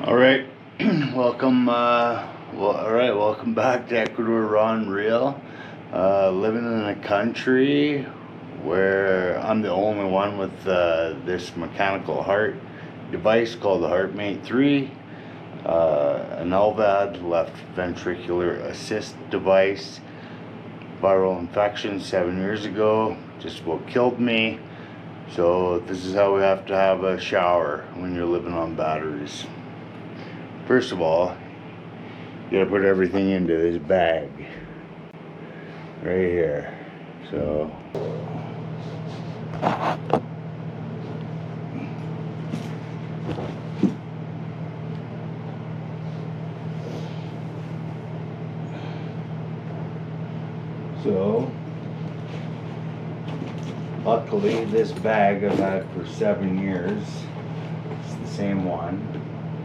All right, welcome back to Ecuador Raw and Real. Living in a country where I'm the only one with this mechanical heart device called the HeartMate 3, an LVAD, left ventricular assist device. Viral infection 7 years ago, just about killed me. So this is how we have to have a shower when you're living on batteries. First of all, you gotta put everything into this bag right here. So luckily this bag I've had for 7 years. It's the same one.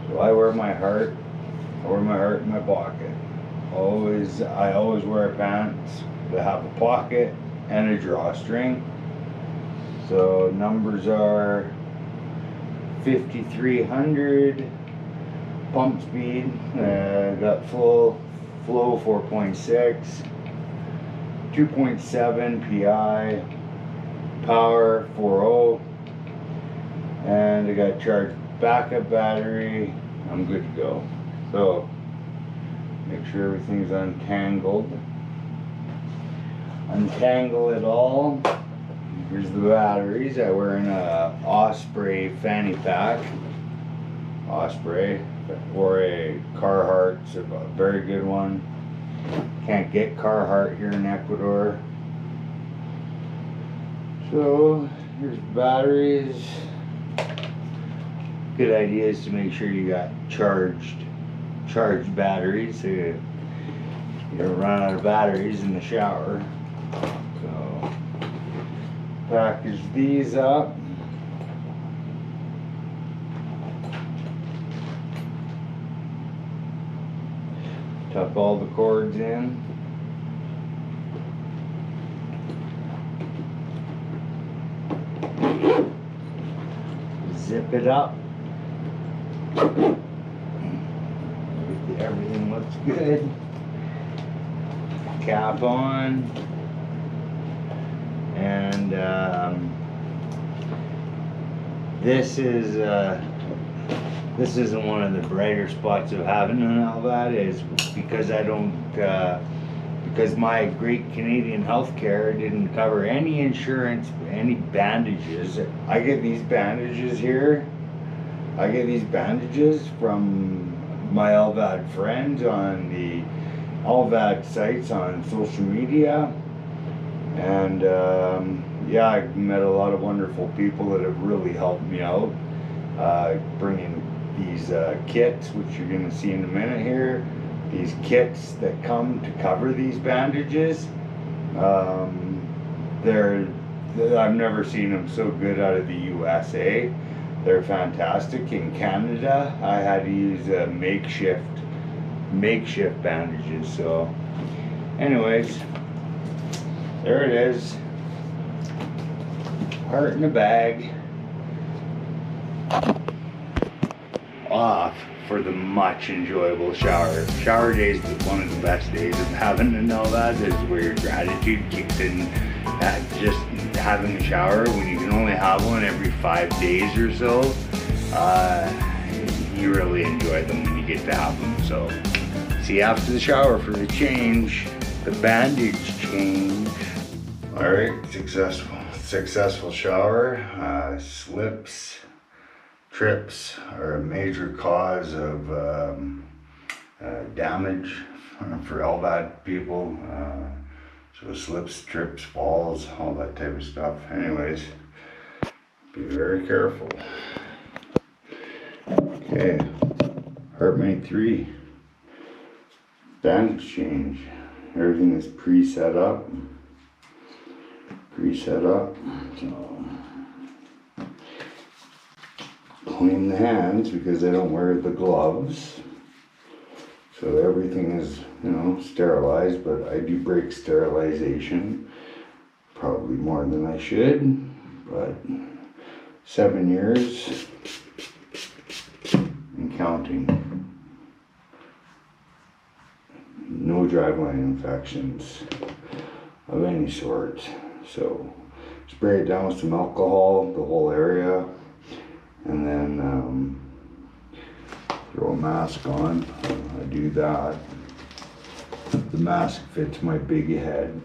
So I wear my heart in my pocket. I always wear pants that have a pocket and a drawstring. So numbers are 5,300 pump speed, got full flow 4.6, 2.7 PI, power 4.0, and I got charged backup battery. I'm good to go. So make sure everything's untangled. Untangle it all. Here's the batteries. I wear in a Osprey fanny pack. Osprey or a Carhartt's a very good one. Can't get Carhartt here in Ecuador. So here's the batteries. Good idea is to make sure you got charged batteries so you don't run out of batteries in the shower. So package these up. Tuck all the cords in. Zip it up. Everything looks good. Cap on. And this isn't one of the brighter spots of having an LVAD, is because because my great Canadian healthcare didn't cover any insurance, any bandages. I get these bandages here. I get these bandages from my LVAD friends on the LVAD sites on social media. And yeah, I've met a lot of wonderful people that have really helped me out. Bringing these kits, which you're going to see in a minute here. These kits that come to cover these bandages. I've never seen them so good out of the USA. They're fantastic. In Canada, I had to use makeshift bandages. So anyways, there it is. Heart in a bag. Off for the much enjoyable shower. Shower days is one of the best days of having an LVAD. Is where your gratitude kicks in. Just having a shower when you can only have one every 5 days or so. You really enjoy them when you get to have them. So see you after the shower for the change, the bandage change. All right, successful shower. Slips, trips are a major cause of damage for LVAD people. So slips, trips, falls, all that type of stuff. Anyways, be very careful. Okay, HeartMate 3, bandage change. Everything is pre-set up. So clean the hands because I don't wear the gloves. So everything is, sterilized, but I do break sterilization. Probably more than I should, but 7 years in counting. No driveline infections of any sort. So spray it down with some alcohol, the whole area, and then throw a mask on. I do that. The mask fits my big head.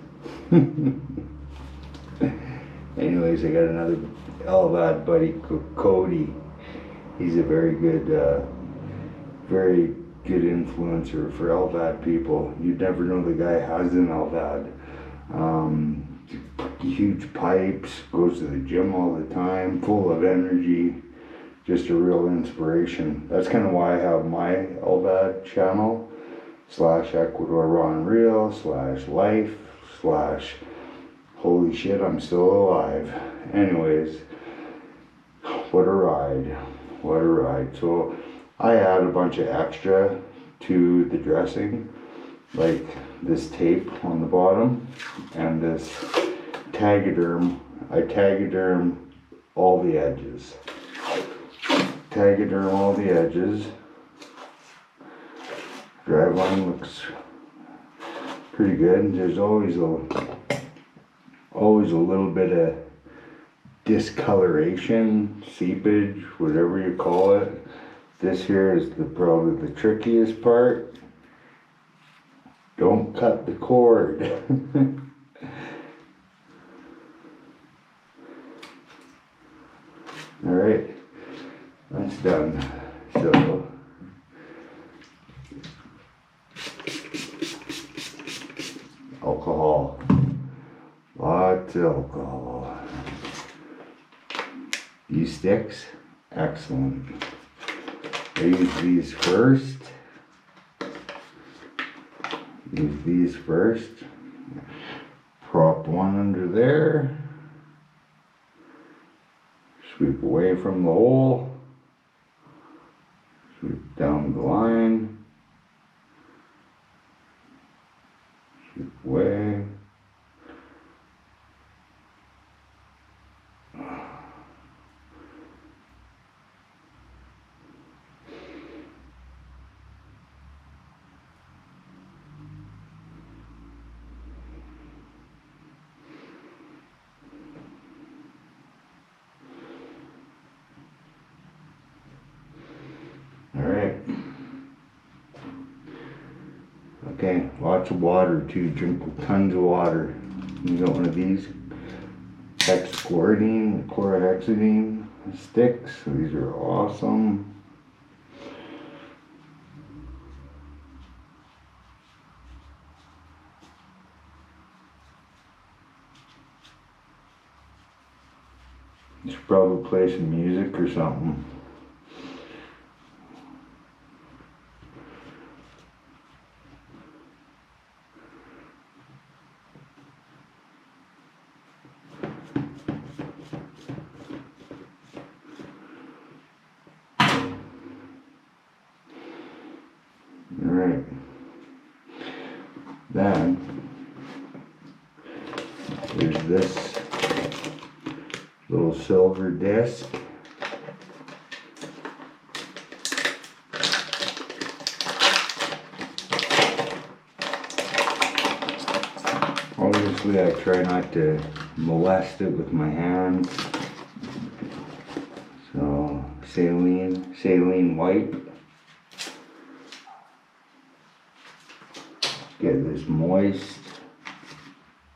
Anyways, I got another LVAD buddy, Cody. He's a very good influencer for LVAD people. You'd never know the guy has an LVAD. Huge pipes, goes to the gym all the time, full of energy, just a real inspiration. That's kind of why I have my LVAD channel, /Ecuador Raw and Real, /life, holy shit, I'm still alive. Anyways, what a ride. So I add a bunch of extra to the dressing, like this tape on the bottom and this Tagaderm. I Tagaderm all the edges. Tagaderm all the edges. Driveline looks pretty good. There's always a little bit of discoloration, seepage, whatever you call it. This here is probably the trickiest part. Don't cut the cord. Alright, that's done. So alcohol. Lots of alcohol. These sticks, excellent. I use these first. Use these first. Prop one under there. Sweep away from the hole. Sweep down the line. Sweep away. Alright. Okay, lots of water too. Drink tons of water. You got one of these hexchlorohexidine, chlorhexidine sticks. These are awesome. You should probably play some music or something. Alright, then there's this little silver disc. Obviously I try not to molest it with my hands, so saline white. Get this moist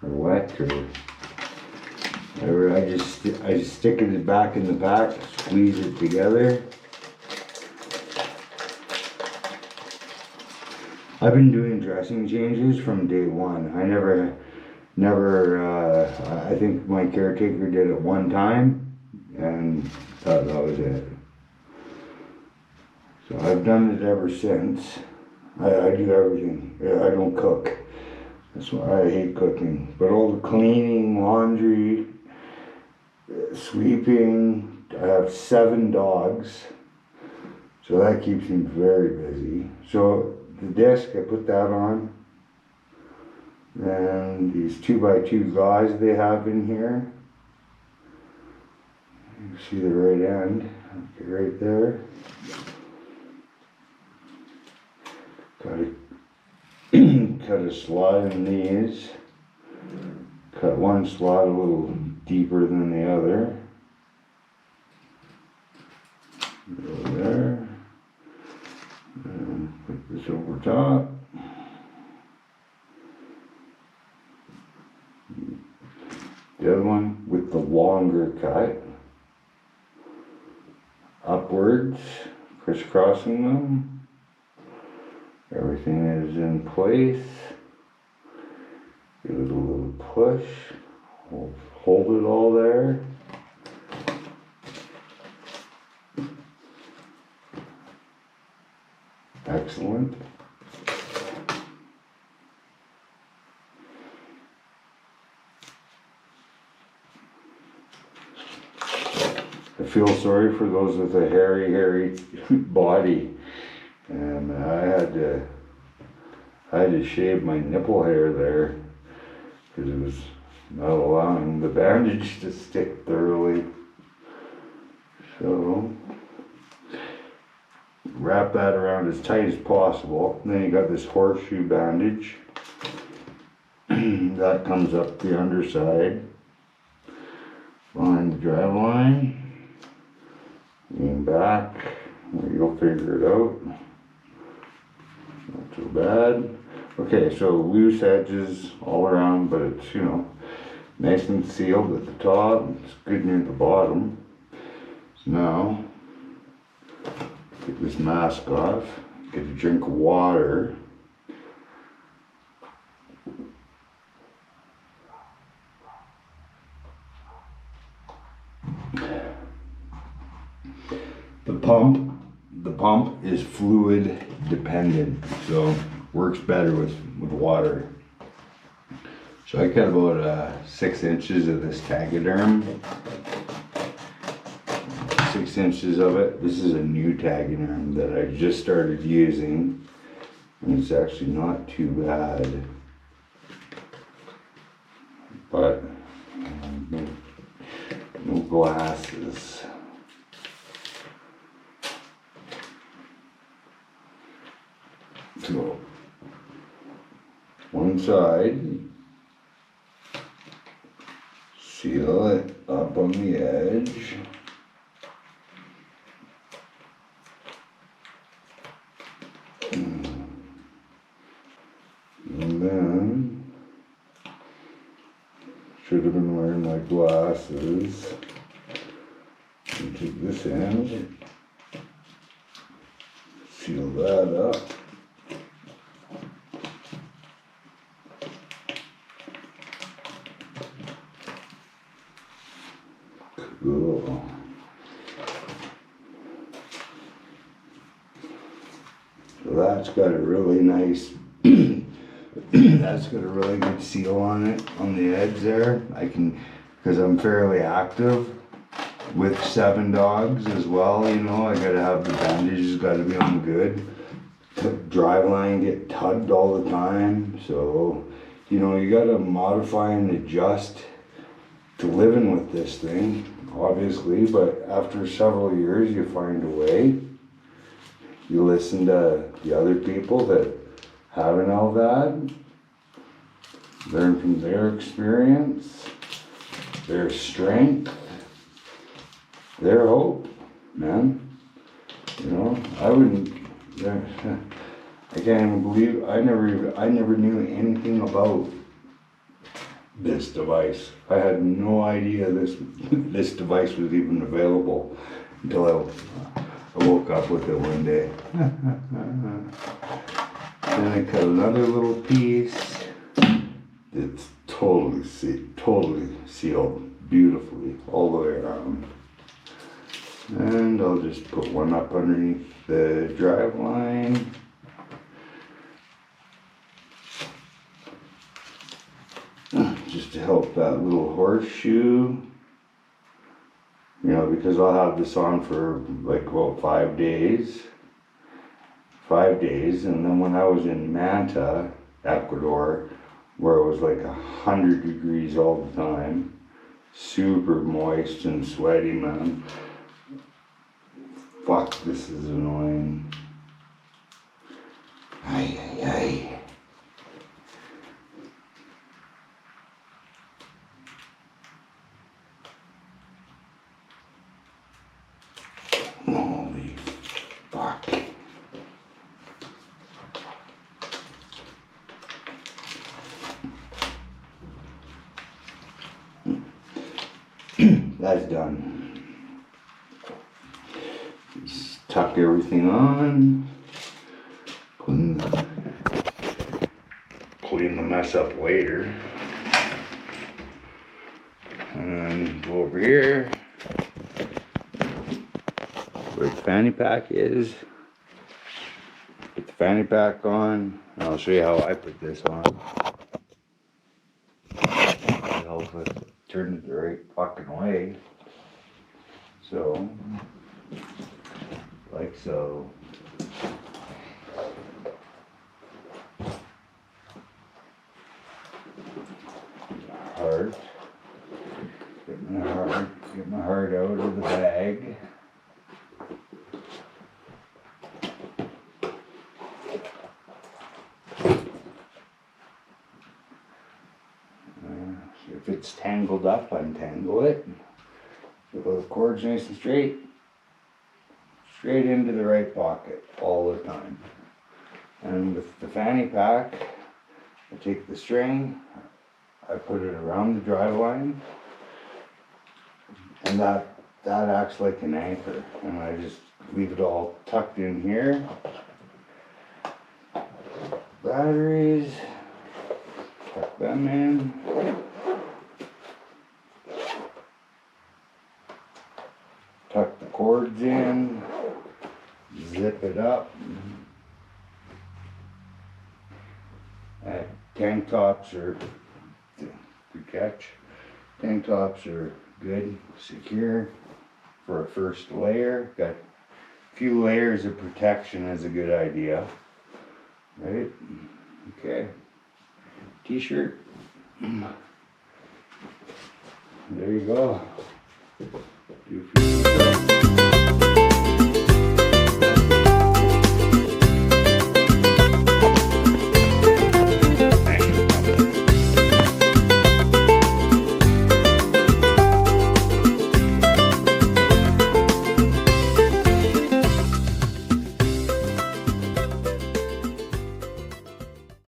or wet or whatever. I just stick it back in the pack, squeeze it together. I've been doing dressing changes from day one. I I think my caretaker did it one time and thought that was it. So I've done it ever since. I do everything. I don't cook. That's why I hate cooking. But all the cleaning, laundry, sweeping. I have 7 dogs, so that keeps me very busy. So the disc, I put that on. And these 2x2 gauze they have in here. You see the right end, okay, right there. cut a slot in these. Cut one slot a little deeper than the other. Go there. And put this over top. The other one with the longer cut. Upwards, crisscrossing them. Everything is in place. Give it a little push. Hold it all there. Excellent. I feel sorry for those with a hairy body, and I had to shave my nipple hair there because it was not allowing the bandage to stick thoroughly. So wrap that around as tight as possible. And then you got this horseshoe bandage that comes up the underside behind the drive line. Lean back, you'll figure it out. Not too bad. Okay, so loose edges all around, but it's, you know, nice and sealed at the top. It's good near the bottom. So now, get this mask off, get a drink of water. The pump is fluid dependent, so works better with water. So I cut about 6 inches of this Tegaderm. 6 inches of it. This is a new Tegaderm that I just started using, and it's actually not too bad. But no glasses. So, one side, seal it up on the edge. And then, should have been wearing my glasses. And take this end, seal that up. Cool. So that's got a really nice, that's got a really good seal on it, on the edge there. I can, because I'm fairly active with 7 dogs as well, you know, I gotta have the bandages, gotta be on good. The drive line get tugged all the time, so, you know, you gotta modify and adjust to living with this thing, obviously, but after several years you find a way. You listen to the other people that haven't all that, learn from their experience, their strength, their hope, man. You know, I can't even believe, I never knew anything about this device. I had no idea this device was even available until I woke up with it one day. Then I cut another little piece. It's totally sealed beautifully all the way around. And I'll just put one up underneath the drive line. Just to help that little horseshoe, you know, because I'll have this on for like about 5 days. 5 days, and then when I was in Manta, Ecuador, where it was like 100 degrees all the time, super moist and sweaty, man. Fuck, this is annoying. Aye. that's done. Just tuck everything on. Clean the mess up later. And then go over here where the fanny pack is. Put the fanny pack on. And I'll show you how I put this on. It helps us turn it the right fucking way. So, like so. Heart. Get my heart out of the bag. If it's tangled up, untangle it. So the cord's nice and straight into the right pocket all the time. And with the fanny pack, I take the string, I put it around the drive line, and that acts like an anchor. And I just leave it all tucked in here. Batteries, tuck them in. Tuck the cords in, zip it up. Tank tops are, good catch. Tank tops are good, secure for a first layer. Got a few layers of protection is a good idea, right? Okay. T-shirt. There you go.